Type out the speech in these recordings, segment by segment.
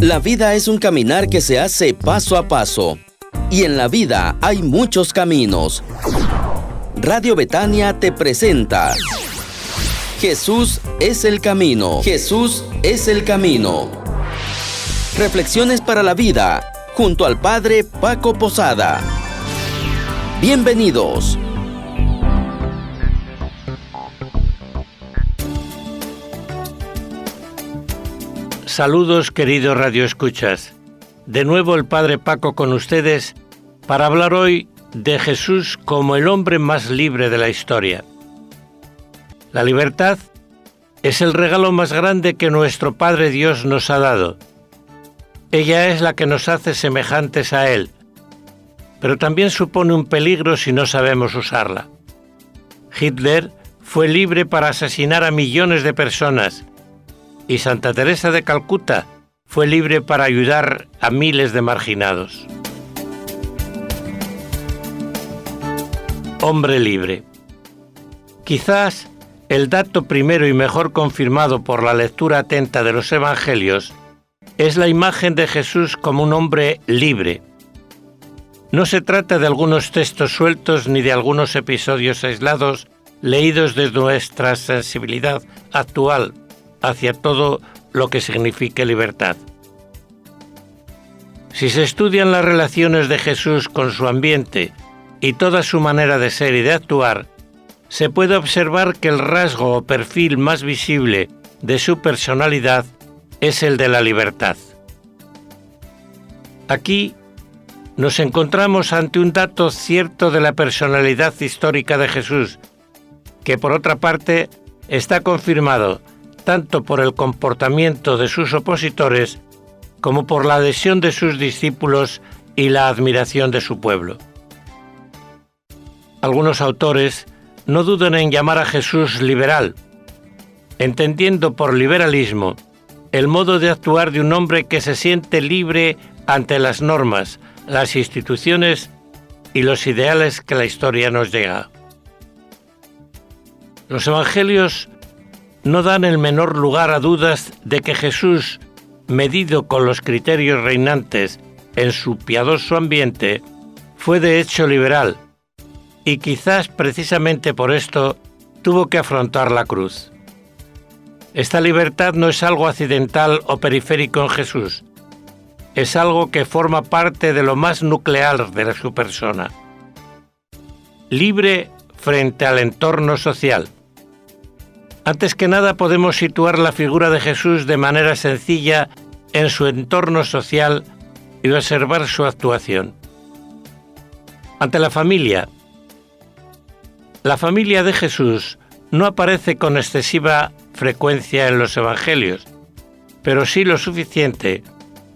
La vida es un caminar que se hace paso a paso. Y en la vida hay muchos caminos. Radio Betania te presenta Jesús es el camino. Jesús es el camino. Reflexiones para la vida, junto al Padre Paco Posada. Bienvenidos. Saludos, queridos radioescuchas. De nuevo el Padre Paco con ustedes para hablar hoy de Jesús como el hombre más libre de la historia. La libertad es el regalo más grande que nuestro Padre Dios nos ha dado. Ella es la que nos hace semejantes a Él, pero también supone un peligro si no sabemos usarla. Hitler fue libre para asesinar a millones de personas y Santa Teresa de Calcuta fue libre para ayudar a miles de marginados. Hombre libre. Quizás el dato primero y mejor confirmado por la lectura atenta de los Evangelios es la imagen de Jesús como un hombre libre. No se trata de algunos textos sueltos ni de algunos episodios aislados leídos desde nuestra sensibilidad actual hacia todo lo que signifique libertad. Si se estudian las relaciones de Jesús con su ambiente y toda su manera de ser y de actuar, se puede observar que el rasgo o perfil más visible de su personalidad es el de la libertad. Aquí nos encontramos ante un dato cierto de la personalidad histórica de Jesús, que por otra parte está confirmado tanto por el comportamiento de sus opositores como por la adhesión de sus discípulos y la admiración de su pueblo. Algunos autores no dudan en llamar a Jesús liberal, entendiendo por liberalismo el modo de actuar de un hombre que se siente libre ante las normas, las instituciones y los ideales que la historia nos llega. Los evangelios no dan el menor lugar a dudas de que Jesús, medido con los criterios reinantes en su piadoso ambiente, fue de hecho liberal, y quizás precisamente por esto tuvo que afrontar la cruz. Esta libertad no es algo accidental o periférico en Jesús, es algo que forma parte de lo más nuclear de su persona. Libre frente al entorno social. Antes que nada podemos situar la figura de Jesús de manera sencilla en su entorno social y observar su actuación. Ante la familia de Jesús no aparece con excesiva frecuencia en los evangelios, pero sí lo suficiente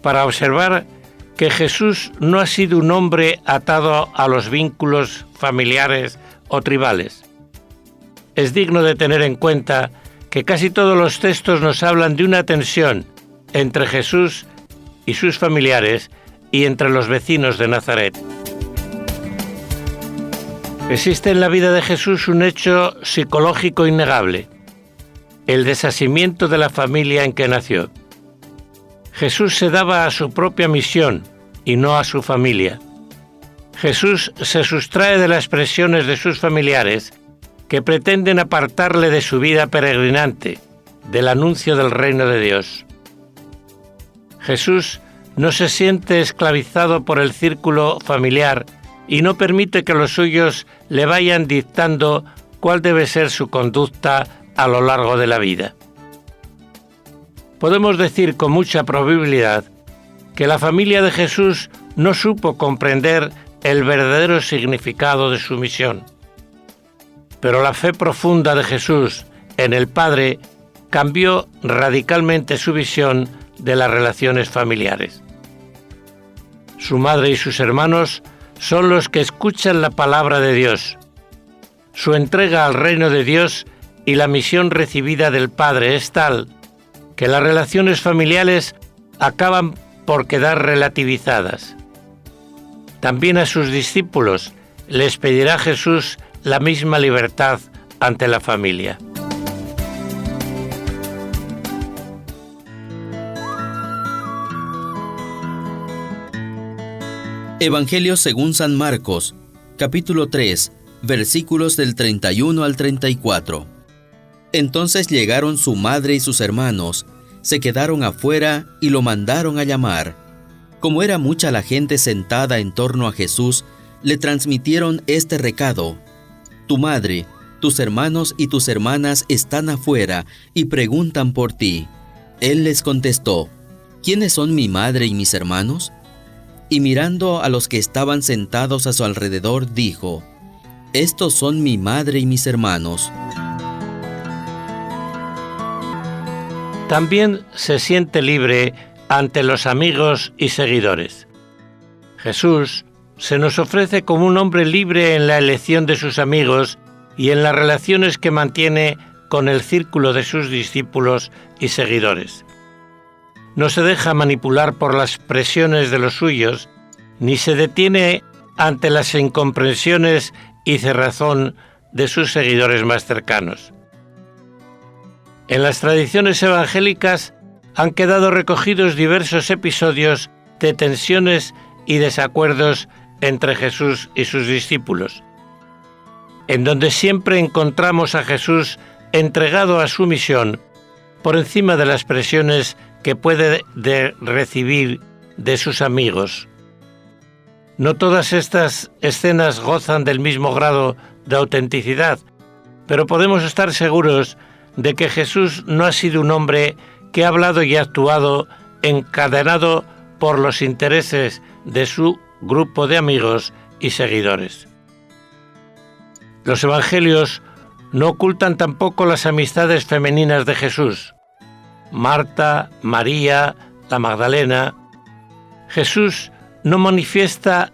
para observar que Jesús no ha sido un hombre atado a los vínculos familiares o tribales. Es digno de tener en cuenta que casi todos los textos nos hablan de una tensión entre Jesús y sus familiares y entre los vecinos de Nazaret. Existe en la vida de Jesús un hecho psicológico innegable: el desasimiento de la familia en que nació. Jesús se daba a su propia misión y no a su familia. Jesús se sustrae de las presiones de sus familiares que pretenden apartarle de su vida peregrinante, del anuncio del reino de Dios. Jesús no se siente esclavizado por el círculo familiar y no permite que los suyos le vayan dictando cuál debe ser su conducta a lo largo de la vida. Podemos decir con mucha probabilidad que la familia de Jesús no supo comprender el verdadero significado de su misión. Pero la fe profunda de Jesús en el Padre cambió radicalmente su visión de las relaciones familiares. Su madre y sus hermanos son los que escuchan la palabra de Dios. Su entrega al reino de Dios y la misión recibida del Padre es tal que las relaciones familiares acaban por quedar relativizadas. También a sus discípulos les pedirá Jesús la misma libertad ante la familia. Evangelio según San Marcos, capítulo 3, versículos del 31 al 34. Entonces llegaron su madre y sus hermanos, se quedaron afuera y lo mandaron a llamar. Como era mucha la gente sentada en torno a Jesús, le transmitieron este recado: Tu madre, tus hermanos y tus hermanas están afuera y preguntan por ti. Él les contestó: ¿Quiénes son mi madre y mis hermanos? Y mirando a los que estaban sentados a su alrededor, dijo: Estos son mi madre y mis hermanos. También se siente libre ante los amigos y seguidores. Jesús se nos ofrece como un hombre libre en la elección de sus amigos y en las relaciones que mantiene con el círculo de sus discípulos y seguidores. No se deja manipular por las presiones de los suyos, ni se detiene ante las incomprensiones y cerrazón de sus seguidores más cercanos. En las tradiciones evangélicas han quedado recogidos diversos episodios de tensiones y desacuerdos entre Jesús y sus discípulos, en donde siempre encontramos a Jesús entregado a su misión por encima de las presiones que puede recibir de sus amigos. No todas estas escenas gozan del mismo grado de autenticidad, pero podemos estar seguros de que Jesús no ha sido un hombre que ha hablado y actuado encadenado por los intereses de su grupo de amigos y seguidores. Los evangelios no ocultan tampoco las amistades femeninas de Jesús: Marta, María, la Magdalena. Jesús no manifiesta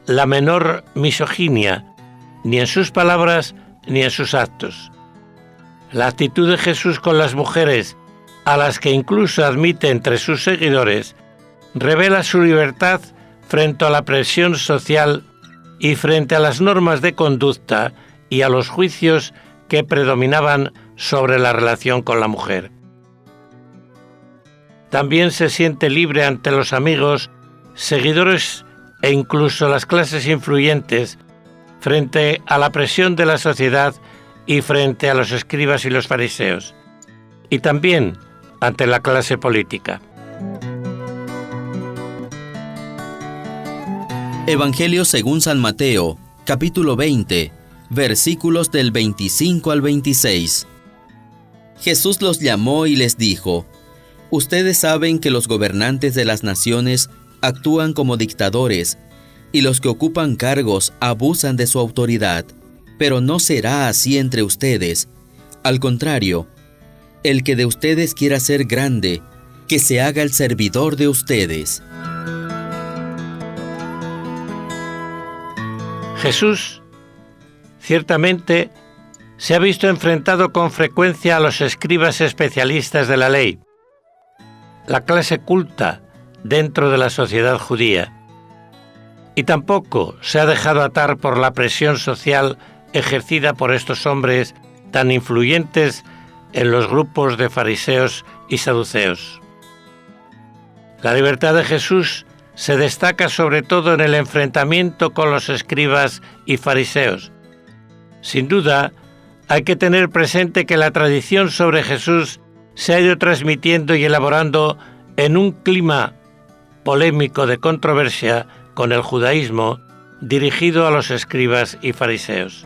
la menor misoginia, ni en sus palabras ni en sus actos. La actitud de Jesús con las mujeres, a las que incluso admite entre sus seguidores, revela su libertad frente a la presión social y frente a las normas de conducta y a los juicios que predominaban sobre la relación con la mujer. También se siente libre ante los amigos, seguidores e incluso las clases influyentes frente a la presión de la sociedad y frente a los escribas y los fariseos, y también ante la clase política. Evangelio según San Mateo, capítulo 20, versículos del 25 al 26. Jesús los llamó y les dijo: Ustedes saben que los gobernantes de las naciones actúan como dictadores, y los que ocupan cargos abusan de su autoridad. Pero no será así entre ustedes. Al contrario, el que de ustedes quiera ser grande, que se haga el servidor de ustedes. Jesús, ciertamente, se ha visto enfrentado con frecuencia a los escribas especialistas de la ley, la clase culta dentro de la sociedad judía, y tampoco se ha dejado atar por la presión social ejercida por estos hombres tan influyentes en los grupos de fariseos y saduceos. La libertad de Jesús se destaca sobre todo en el enfrentamiento con los escribas y fariseos. Sin duda, hay que tener presente que la tradición sobre Jesús se ha ido transmitiendo y elaborando en un clima polémico de controversia con el judaísmo dirigido a los escribas y fariseos.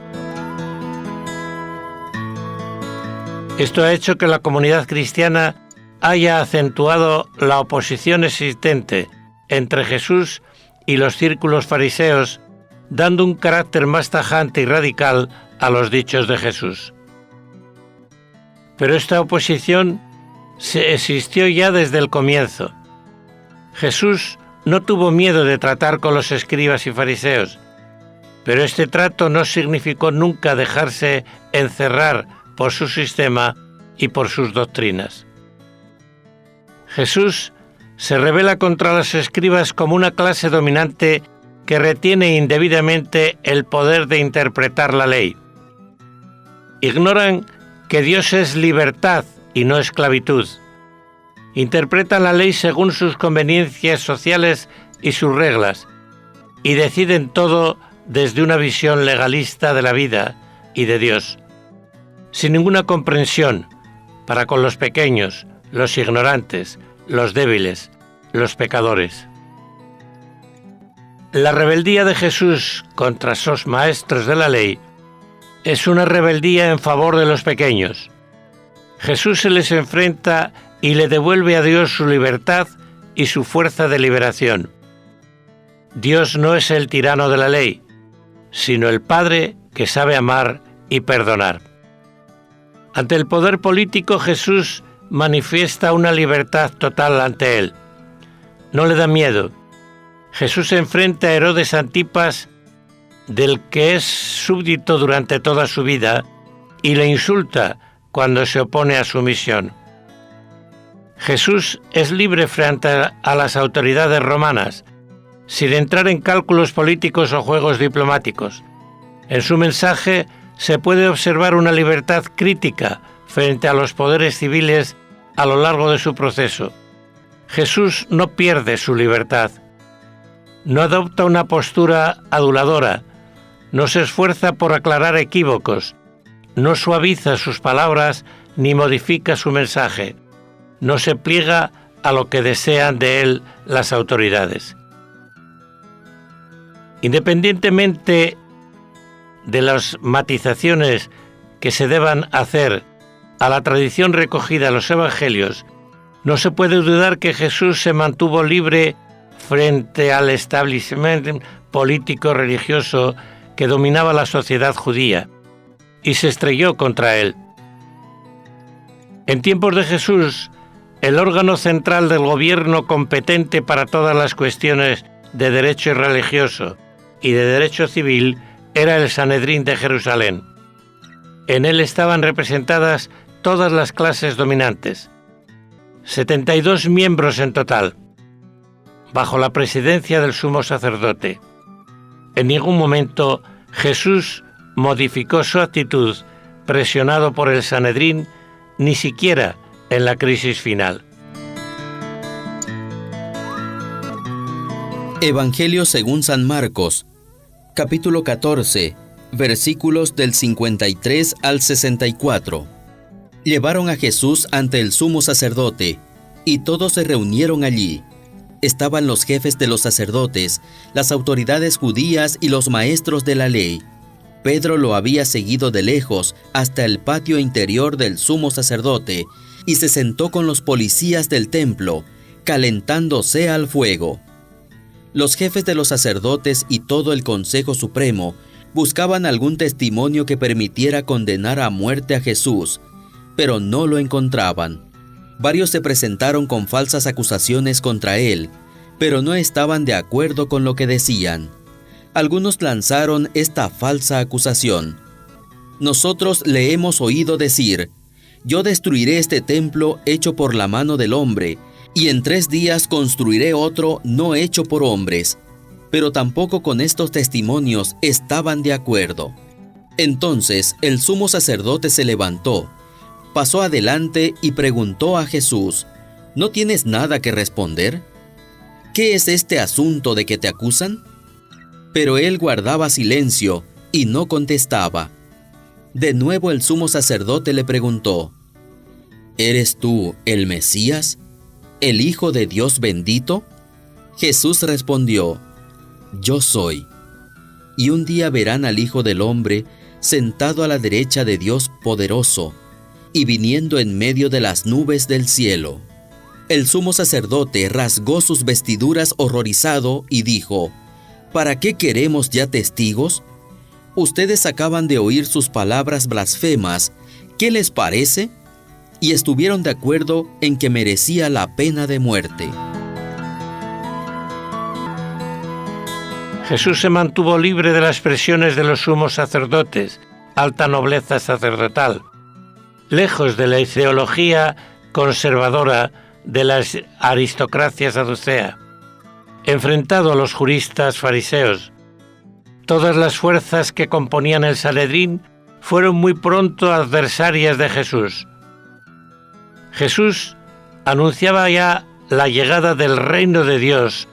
Esto ha hecho que la comunidad cristiana haya acentuado la oposición existente entre Jesús y los círculos fariseos, dando un carácter más tajante y radical a los dichos de Jesús. Pero esta oposición existió ya desde el comienzo. Jesús no tuvo miedo de tratar con los escribas y fariseos, pero este trato no significó nunca dejarse encerrar por su sistema y por sus doctrinas. Jesús se rebela contra los escribas como una clase dominante que retiene indebidamente el poder de interpretar la ley. Ignoran que Dios es libertad y no esclavitud. Interpretan la ley según sus conveniencias sociales y sus reglas, y deciden todo desde una visión legalista de la vida y de Dios, sin ninguna comprensión para con los pequeños, los ignorantes, los débiles, los pecadores. La rebeldía de Jesús contra esos maestros de la ley es una rebeldía en favor de los pequeños. Jesús se les enfrenta y le devuelve a Dios su libertad y su fuerza de liberación. Dios no es el tirano de la ley, sino el Padre que sabe amar y perdonar. Ante el poder político, Jesús manifiesta una libertad total ante él. No le da miedo. Jesús se enfrenta a Herodes Antipas, del que es súbdito durante toda su vida, y le insulta cuando se opone a su misión. Jesús es libre frente a las autoridades romanas, sin entrar en cálculos políticos o juegos diplomáticos. En su mensaje se puede observar una libertad crítica frente a los poderes civiles a lo largo de su proceso. Jesús no pierde su libertad. No adopta una postura aduladora, no se esfuerza por aclarar equívocos, no suaviza sus palabras ni modifica su mensaje, no se pliega a lo que desean de él las autoridades. Independientemente de las matizaciones que se deban hacer a la tradición recogida en los evangelios, no se puede dudar que Jesús se mantuvo libre frente al establishment político-religioso que dominaba la sociedad judía y se estrelló contra él. En tiempos de Jesús, el órgano central del gobierno competente para todas las cuestiones de derecho religioso y de derecho civil era el Sanedrín de Jerusalén. En él estaban representadas todas las clases dominantes, 72 miembros en total, bajo la presidencia del sumo sacerdote. En ningún momento Jesús modificó su actitud presionado por el Sanedrín, ni siquiera en la crisis final. Evangelio según San Marcos, capítulo 14, versículos del 53 al 64. Llevaron a Jesús ante el sumo sacerdote, y todos se reunieron allí. Estaban los jefes de los sacerdotes, las autoridades judías y los maestros de la ley. Pedro lo había seguido de lejos hasta el patio interior del sumo sacerdote y se sentó con los policías del templo, calentándose al fuego. Los jefes de los sacerdotes y todo el Consejo Supremo buscaban algún testimonio que permitiera condenar a muerte a Jesús, pero no lo encontraban. Varios se presentaron con falsas acusaciones contra él, pero no estaban de acuerdo con lo que decían. Algunos lanzaron esta falsa acusación: nosotros le hemos oído decir, yo destruiré este templo hecho por la mano del hombre, y en 3 días construiré otro no hecho por hombres. Pero tampoco con estos testimonios estaban de acuerdo. Entonces el sumo sacerdote se levantó, pasó adelante y preguntó a Jesús: ¿no tienes nada que responder? ¿Qué es este asunto de que te acusan? Pero él guardaba silencio y no contestaba. De nuevo el sumo sacerdote le preguntó: ¿eres tú el Mesías, el Hijo de Dios bendito? Jesús respondió: yo soy. Y un día verán al Hijo del Hombre sentado a la derecha de Dios poderoso y viniendo en medio de las nubes del cielo. El sumo sacerdote rasgó sus vestiduras horrorizado y dijo: ¿para qué queremos ya testigos? Ustedes acaban de oír sus palabras blasfemas. ¿Qué les parece? Y estuvieron de acuerdo en que merecía la pena de muerte. Jesús se mantuvo libre de las presiones de los sumos sacerdotes, alta nobleza sacerdotal, lejos de la ideología conservadora de la aristocracia saducea, enfrentado a los juristas fariseos. Todas las fuerzas que componían el Sanedrín fueron muy pronto adversarias de Jesús. Jesús anunciaba ya la llegada del reino de Dios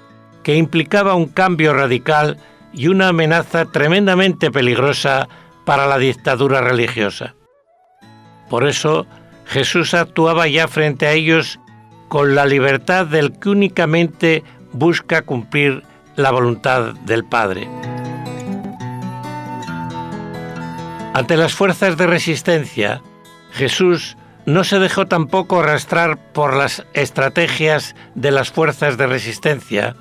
que implicaba un cambio radical y una amenaza tremendamente peligrosa para la dictadura religiosa. Por eso, Jesús actuaba ya frente a ellos con la libertad del que únicamente busca cumplir la voluntad del Padre. Ante las fuerzas de resistencia, Jesús no se dejó tampoco arrastrar por las estrategias de las fuerzas de resistencia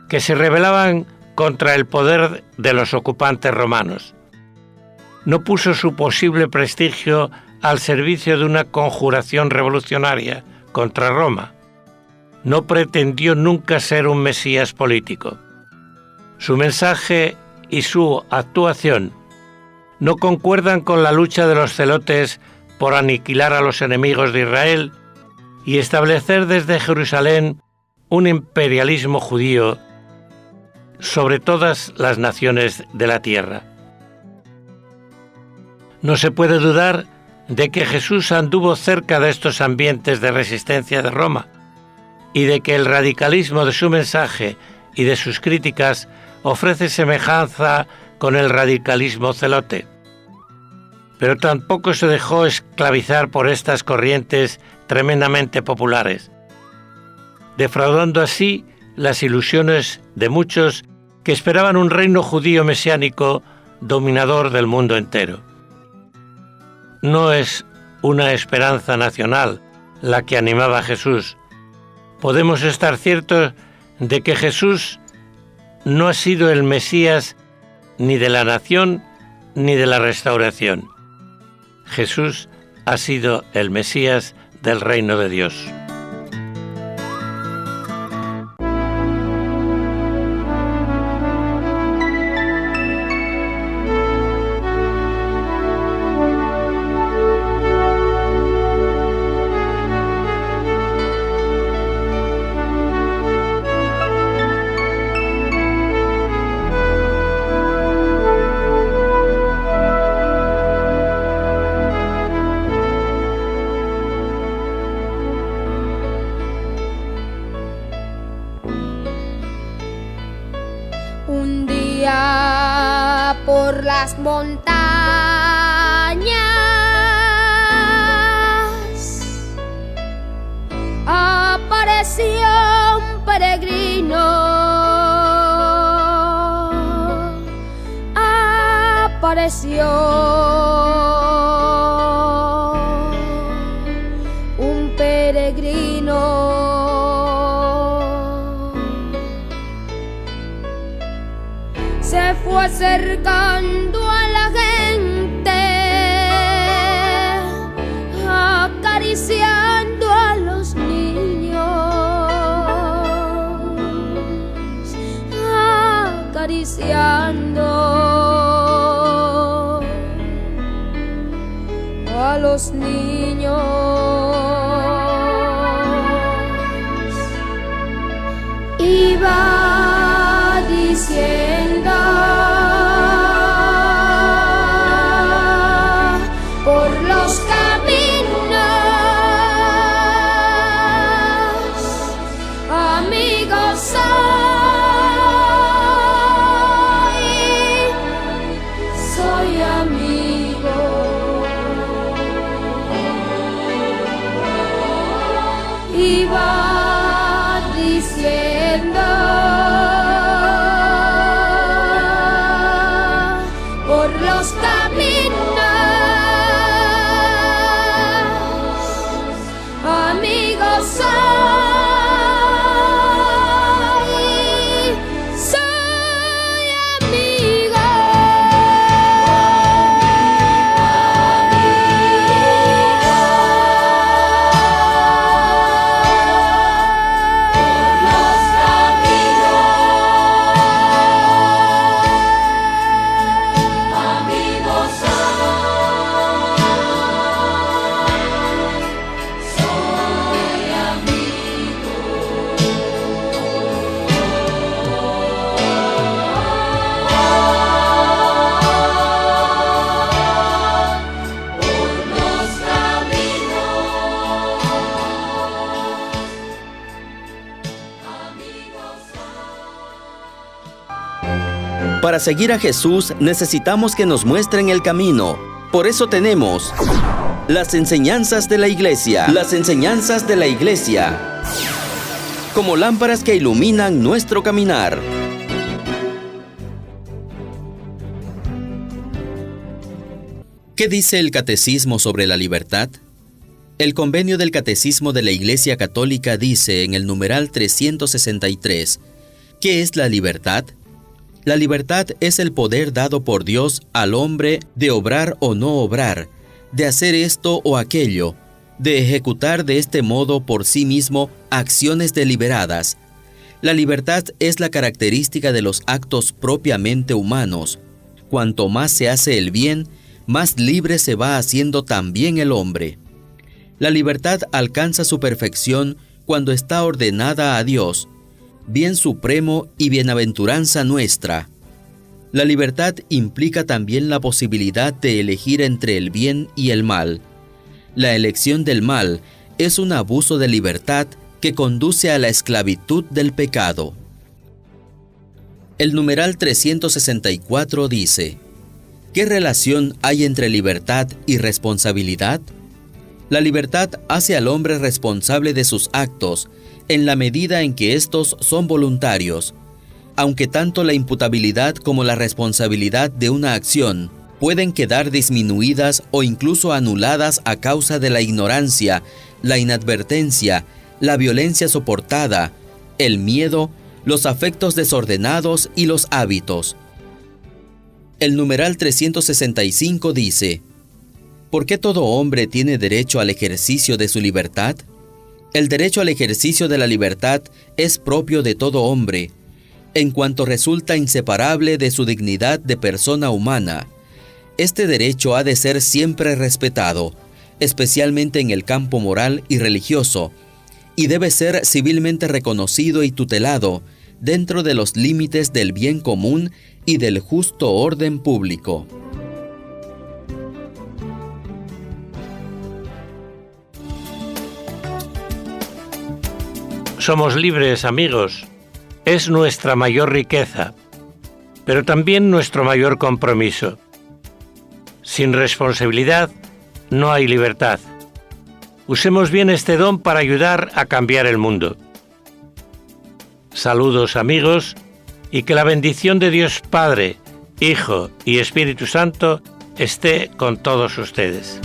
que se rebelaban contra el poder de los ocupantes romanos. No puso su posible prestigio al servicio de una conjuración revolucionaria contra Roma. No pretendió nunca ser un mesías político. Su mensaje y su actuación no concuerdan con la lucha de los celotes por aniquilar a los enemigos de Israel y establecer desde Jerusalén un imperialismo judío sobre todas las naciones de la tierra. No se puede dudar de que Jesús anduvo cerca de estos ambientes de resistencia de Roma y de que el radicalismo de su mensaje y de sus críticas ofrece semejanza con el radicalismo celote. Pero tampoco se dejó esclavizar por estas corrientes tremendamente populares, defraudando así las ilusiones de muchos que esperaban un reino judío mesiánico dominador del mundo entero. No es una esperanza nacional la que animaba a Jesús. Podemos estar ciertos de que Jesús no ha sido el Mesías ni de la nación ni de la restauración. Jesús ha sido el Mesías del reino de Dios. Un día por las montañas apareció un peregrino, apareció un peregrino. Se fue acercando a la gente, acariciando a los niños, acariciando a los niños. Iba diciendo por los caminos, amigos soy amigo Para seguir a Jesús necesitamos que nos muestren el camino. Por eso tenemos las enseñanzas de la Iglesia. Las enseñanzas de la Iglesia. Como lámparas que iluminan nuestro caminar. ¿Qué dice el Catecismo sobre la libertad? El Convenio del Catecismo de la Iglesia Católica dice en el numeral 363, ¿qué es la libertad? La libertad es el poder dado por Dios al hombre de obrar o no obrar, de hacer esto o aquello, de ejecutar de este modo por sí mismo acciones deliberadas. La libertad es la característica de los actos propiamente humanos. Cuanto más se hace el bien, más libre se va haciendo también el hombre. La libertad alcanza su perfección cuando está ordenada a Dios, bien supremo y bienaventuranza nuestra. La libertad implica también la posibilidad de elegir entre el bien y el mal. La elección del mal es un abuso de libertad que conduce a la esclavitud del pecado. El numeral 364 dice, ¿qué relación hay entre libertad y responsabilidad? La libertad hace al hombre responsable de sus actos en la medida en que éstos son voluntarios, aunque tanto la imputabilidad como la responsabilidad de una acción pueden quedar disminuidas o incluso anuladas a causa de la ignorancia, la inadvertencia, la violencia soportada, el miedo, los afectos desordenados y los hábitos. El numeral 365 dice, ¿por qué todo hombre tiene derecho al ejercicio de su libertad? El derecho al ejercicio de la libertad es propio de todo hombre, en cuanto resulta inseparable de su dignidad de persona humana. Este derecho ha de ser siempre respetado, especialmente en el campo moral y religioso, y debe ser civilmente reconocido y tutelado dentro de los límites del bien común y del justo orden público. Somos libres, amigos. Es nuestra mayor riqueza, pero también nuestro mayor compromiso. Sin responsabilidad no hay libertad. Usemos bien este don para ayudar a cambiar el mundo. Saludos, amigos, y que la bendición de Dios Padre, Hijo y Espíritu Santo esté con todos ustedes.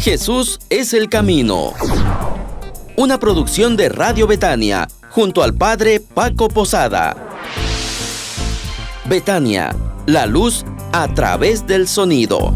Jesús es el camino. Una producción de Radio Betania, junto al Padre Paco Posada. Betania, la luz a través del sonido.